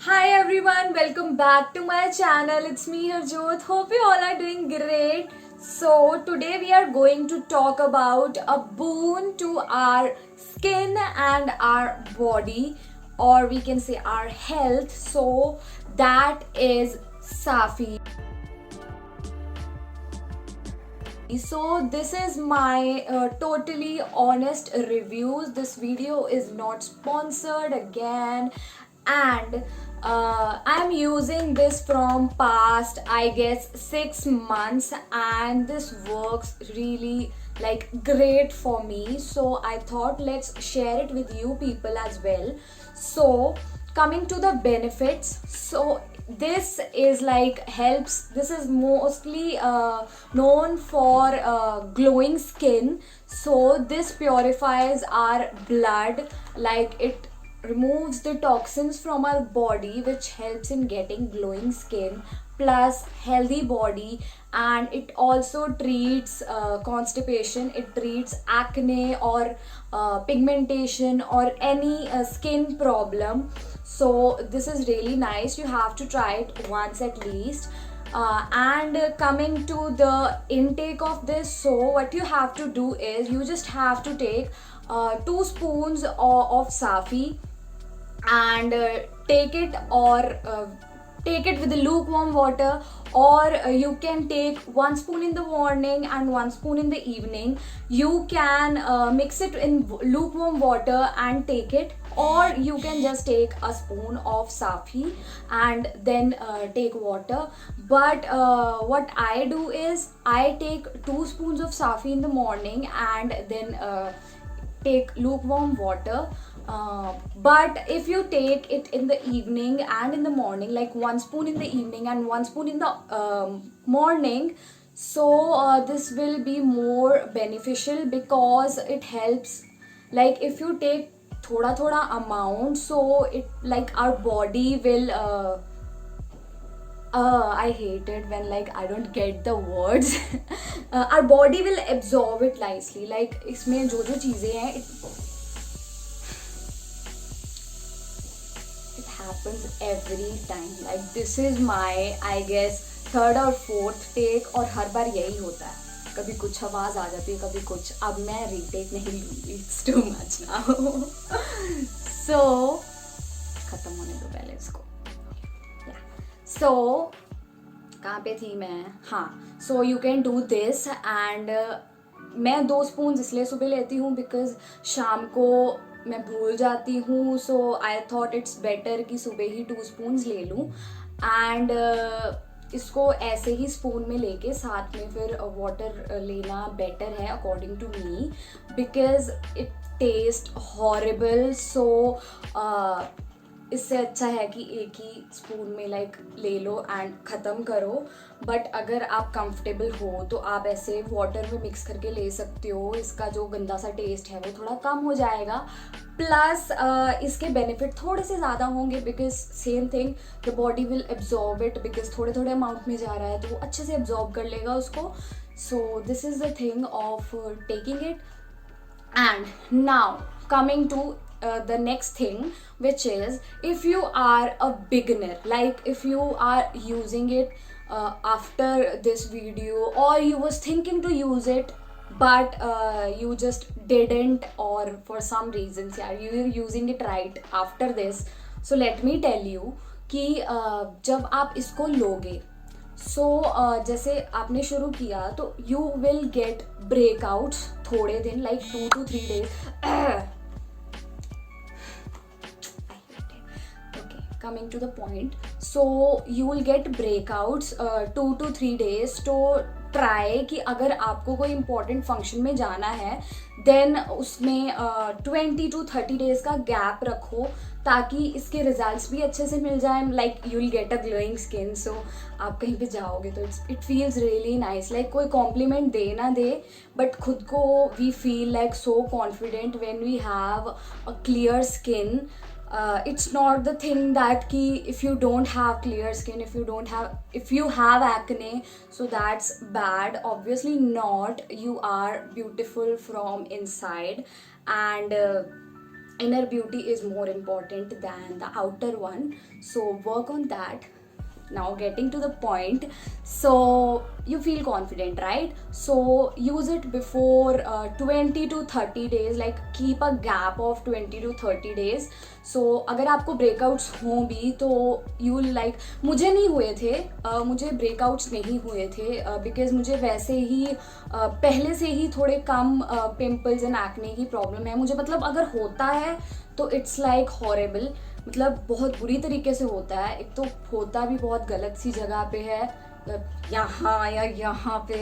Hi everyone, welcome back to my channel. It's me Harjot. Hope you all are doing great. So today we are going to talk about a boon to our skin and our body, or we can say our health. So that is Safi. So this is my totally honest reviews. This video is not sponsored again, and I'm using this from past I guess 6 months, and this works really like great for me. So I thought let's share it with you people as well. So coming to the benefits, so this is like helps, this is mostly known for glowing skin. So this purifies our blood, like it removes the toxins from our body, which helps in getting glowing skin plus healthy body. And it also treats constipation, it treats acne or pigmentation or any skin problem. So this is really nice, you have to try it once at least. And coming to the intake of this, so what you have to do is you just have to take 2 spoons of safi, and take it, or take it with the lukewarm water, or you can take 1 spoon in the morning and 1 spoon in the evening. You can mix it in lukewarm water and take it, or you can just take a spoon of safi and then take water. But what I do is I take 2 spoons of safi in the morning and then take lukewarm water. But if you take it in the evening and in the morning, like 1 spoon in the evening and 1 spoon in the morning, so this will be more beneficial because it helps. Like if you take thoda thoda amount, so it like our body will I hate it when like I don't get the words. Our body will absorb it nicely. Like इसमें जो जो चीज़ें हैं, it happens every time. Like this is my I guess third or fourth take, और हर बार यही होता है. कभी कुछ आवाज़ आ जाती है, कभी कुछ. अब मैं रीटेक नहीं लूँगी. It's too much now. So खत्म होने दो पहले इसको. So कहाँ पे थी मैं? हाँ, so you can do this. And मैं 2 स्पून इसलिए सुबह लेती हूँ बिकॉज शाम को मैं भूल जाती हूँ. सो आई थॉट इट्स बेटर कि सुबह ही 2 स्पून ले लूँ. एंड इसको ऐसे ही स्पून में लेके साथ में फिर वाटर लेना बेटर है according to me, because it taste horrible. So इससे अच्छा है कि एक ही स्पून में लाइक ले लो एंड ख़त्म करो. बट अगर आप कंफर्टेबल हो तो आप ऐसे वाटर में मिक्स करके ले सकते हो. इसका जो गंदा सा टेस्ट है वो थोड़ा कम हो जाएगा. प्लस इसके बेनिफिट थोड़े से ज़्यादा होंगे because same thing, the body will absorb it, because थोड़े थोड़े अमाउंट में जा रहा है तो वो अच्छे से एब्जॉर्ब कर लेगा उसको. सो this is the thing of taking it. And now coming to the next thing, which is if you are a beginner, like if you are using it after this video, or you was thinking to use it but you just didn't, or for some reasons yeah you are using it right after this. So let me tell you कि जब आप इसको लोगे, सो जैसे आपने शुरू किया तो यू विल गेट ब्रेकआउट्स थोड़े दिन, like 2 to 3 days. Okay, coming to the point. So you will get breakouts 2 to 3 days. तो ट्राई कि अगर आपको कोई इम्पोर्टेंट फंक्शन में जाना है देन उसमें 20 to 30 days का गैप रखो, ताकि इसके रिजल्ट्स भी अच्छे से मिल जाए. Like you will get a glowing skin. So आप कहीं पे जाओगे तो it feels really nice. Like कोई कॉम्प्लीमेंट दे ना दे, बट खुद को we feel like so confident when we have a clear skin. It's not the thing that ki if you don't have clear skin, if you have acne, so that's bad. Obviously not, you are beautiful from inside. And inner beauty is more important than the outer one, so work on that. Now getting to the point, so you feel confident, right? So use it before 20 to 30 days, like keep a gap of 20 to 30 days. so अगर आपको breakouts हों भी तो you like, मुझे नहीं हुए थे, मुझे ब्रेकआउट्स नहीं हुए थे बिकॉज मुझे वैसे ही पहले से ही थोड़े कम पिंपल्स एंड एक्ने की प्रॉब्लम है मुझे, मतलब अगर होता है तो इट्स लाइक हॉरेबल, मतलब बहुत बुरी तरीके से होता है। एक तो होता भी बहुत गलत सी जगह पे है, यहाँ या यहाँ पे,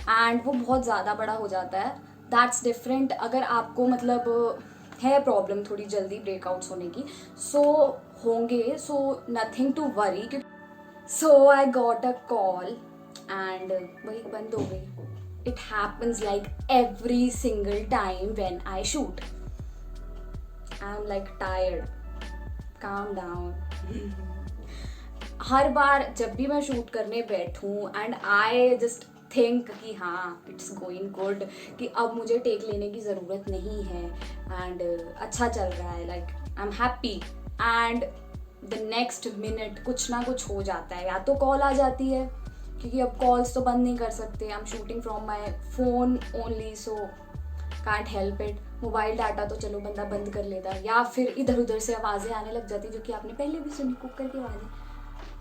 एंड वो बहुत ज़्यादा बड़ा हो जाता है। That's different. अगर आपको मतलब है प्रॉब्लम थोड़ी जल्दी ब्रेकआउट्स होने की, सो होंगे, so nothing to worry. So I got a call and वही बंद हो गई। It happens like every single time when I shoot. I'm like tired. Calm down. हर बार जब भी मैं शूट करने बैठूं एंड आई जस्ट थिंक कि हाँ इट्स गोइंग गुड, कि अब मुझे टेक लेने की ज़रूरत नहीं है एंड अच्छा चल रहा है, like I am happy, and the next minute कुछ ना कुछ हो जाता है। या तो कॉल आ जाती है, क्योंकि अब कॉल्स तो बंद नहीं कर सकते, I am shooting from my phone only, so can't help it. Mobile data तो चलो बंदा बंद कर लेता है, या फिर इधर उधर से आवाज़ें आने लग जाती जो कि आपने पहले भी सुनी, कुकर की आवाज़ें।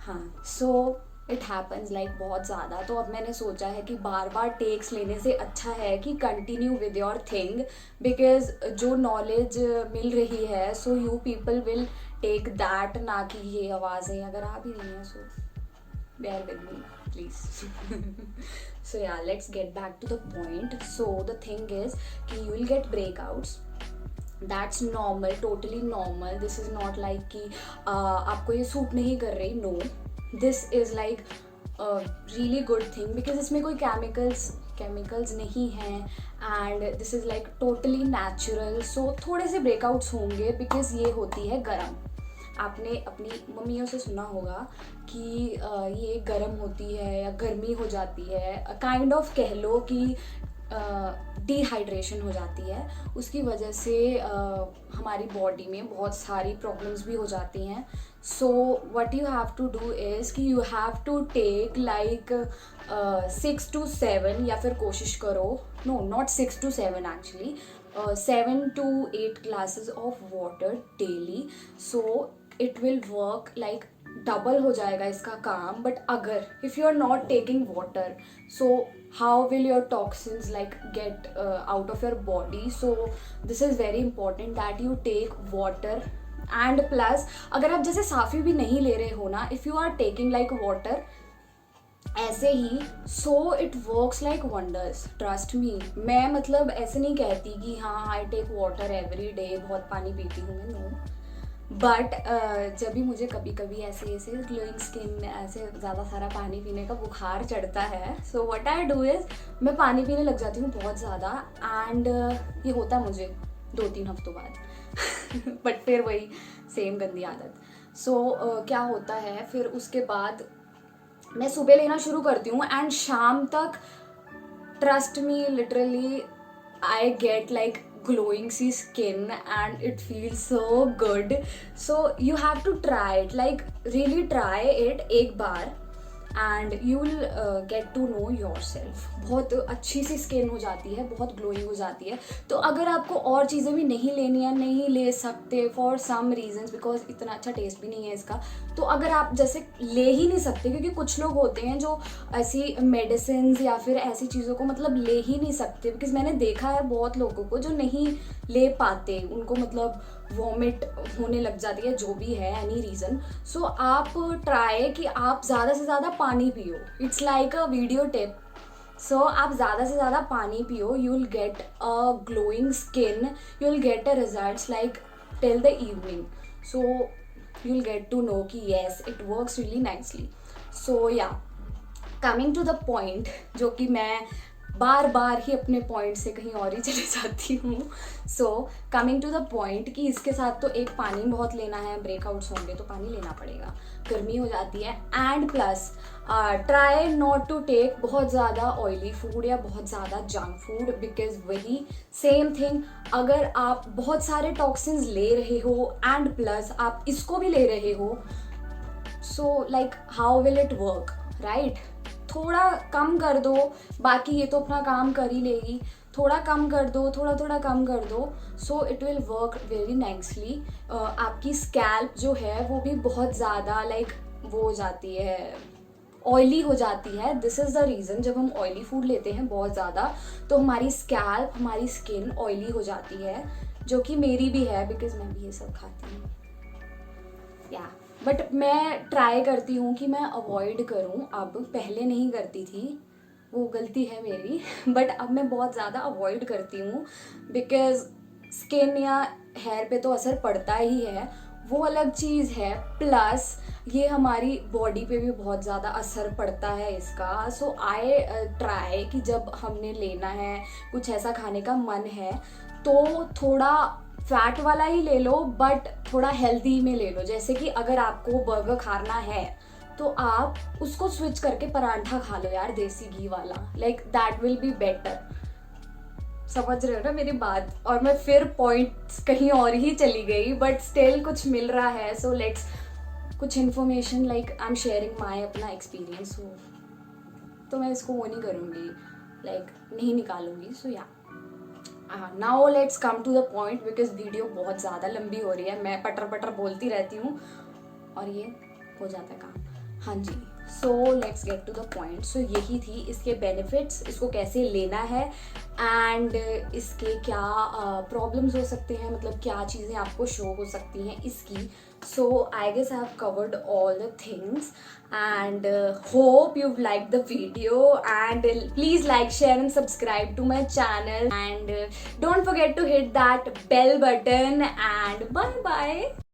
हाँ, सो इट हैपन्स लाइक बहुत ज़्यादा। तो अब मैंने सोचा है कि बार बार टेक्स लेने से अच्छा है कि continue with your thing, because जो नॉलेज मिल रही है so you people will take that, ना कि ये आवाज़ें अगर आ भी रही हैं, सो bear with me please. So yeah, let's get back to the point. So the thing is कि you will get breakouts, that's normal, totally normal. This is not like कि आपको ये सूट नहीं कर रही, no, this is like a really good thing because इसमें कोई chemicals नहीं हैं and this is like totally natural. So थोड़े से breakouts होंगे because ये होती है गरम। आपने अपनी मम्मियों से सुना होगा कि ये गर्म होती है या गर्मी हो जाती है, काइंड ऑफ कह लो कि डिहाइड्रेशन हो जाती है, उसकी वजह से हमारी बॉडी में बहुत सारी प्रॉब्लम्स भी हो जाती हैं। So what you have to do is कि you have to take like 6 to 7, या फिर कोशिश करो, no not 6 to 7 actually, 7 to 8 glasses of water daily. So it will work like double हो जाएगा इसका काम। बट अगर if you are not taking water, so how will your toxins like get out of your body? So this is very important that you take water. And plus अगर आप जैसे साफ़ी भी नहीं ले रहे हो ना, if you are taking like water ऐसे ही, so it works like wonders, trust me. मैं मतलब ऐसे नहीं कहती कि हाँ I take water every day, बहुत पानी पीती हूँ मैं, नो। बट जब भी मुझे कभी कभी ऐसे ग्लोइंग स्किन, ऐसे ज़्यादा सारा पानी पीने का बुखार चढ़ता है, so what I do is मैं पानी पीने लग जाती हूँ बहुत ज़्यादा, एंड ये होता है मुझे 2-3 हफ्तों बाद। बट फिर वही सेम गंदी आदत। सो क्या होता है फिर उसके बाद मैं सुबह लेना शुरू करती हूँ एंड शाम तक, trust me, literally I get like glowing see skin and it feels so good. So you have to try it, like really try it एक बार and you will get to know yourself. बहुत अच्छी सी skin हो जाती है, बहुत glowing हो जाती है। तो अगर आपको और चीज़ें भी नहीं लेनी है, नहीं ले सकते फॉर सम रीजंस, बिकॉज इतना अच्छा टेस्ट भी नहीं है इसका, तो अगर आप जैसे ले ही नहीं सकते, क्योंकि कुछ लोग होते हैं जो ऐसी मेडिसिन या फिर ऐसी चीज़ों को मतलब ले ही नहीं सकते, बिकॉज मैंने देखा है बहुत लोगों को जो नहीं ले पाते, उनको मतलब वॉमिट होने लग जाती है, जो भी है एनी रीज़न। सो आप ट्राई कि आप ज़्यादा से ज़्यादा पानी पियो, it's like a video tip. So आप ज़्यादा से ज़्यादा पानी पियो, you will get a glowing skin, you will get a results like till the evening. So you will get to know कि yes it works really nicely. So ya, coming to the point जो कि मैं बार बार ही अपने point से कहीं और ही चले जाती हूँ. So coming to the point कि इसके साथ तो एक पानी बहुत लेना है, ब्रेकआउट्स होंगे तो पानी लेना पड़ेगा, गर्मी हो जाती है. And plus try not to take बहुत ज़्यादा ऑयली फूड या बहुत ज़्यादा जंक फूड, बिकॉज वही सेम थिंग, अगर आप बहुत सारे टॉक्सिन्स ले रहे हो एंड प्लस आप इसको भी ले रहे हो, so like how will it work, right? थोड़ा कम कर दो, बाकी ये तो अपना काम कर ही लेगी. थोड़ा कम कर दो, थोड़ा थोड़ा कम कर दो, so it will work very nicely. आपकी स्कैल्प जो है वो भी बहुत ज़्यादा लाइक वो हो जाती है, ऑयली हो जाती है. दिस इज़ द रीज़न, जब हम ऑयली फूड लेते हैं बहुत ज़्यादा तो हमारी स्कैल्प, हमारी स्किन ऑयली हो जाती है, जो कि मेरी भी है बिकॉज मैं भी ये सब खाती हूँ. या बट मैं ट्राई करती हूँ कि मैं अवॉइड करूँ. अब पहले नहीं करती थी, वो गलती है मेरी, बट अब मैं बहुत ज़्यादा अवॉइड करती हूँ बिकॉज स्किन या हेयर पे तो असर पड़ता ही है, वो अलग चीज़ है. प्लस ये हमारी बॉडी पे भी बहुत ज़्यादा असर पड़ता है इसका. सो आई ट्राई कि जब हमने लेना है, कुछ ऐसा खाने का मन है, तो थोड़ा फैट वाला ही ले लो बट थोड़ा हेल्दी में ले लो. जैसे कि अगर आपको बर्गर खाना है तो आप उसको स्विच करके परांठा खा लो यार, देसी घी वाला, like that will be better. समझ रहे हो ना मेरी बात? और मैं फिर पॉइंट्स कहीं और ही चली गई, बट स्टिल कुछ मिल रहा है. सो लेट्स कुछ information, like I am sharing my अपना एक्सपीरियंस हो, तो मैं इसको वो नहीं करूँगी, लाइक नहीं निकालूंगी. So yeah now let's come to the point because video बहुत ज़्यादा लंबी हो रही है, मैं पटर पटर बोलती रहती हूँ और ये हो जाता है काम. हाँ जी, so let's get to the point. So यही थी इसके बेनिफिट्स, इसको कैसे लेना है एंड इसके क्या प्रॉब्लम्स हो सकते हैं, मतलब क्या चीज़ें आपको शो हो सकती हैं इसकी. So I guess I have covered all the things and hope you've liked the video, and please like, share and subscribe to my channel, and don't forget to hit that bell button, and bye bye.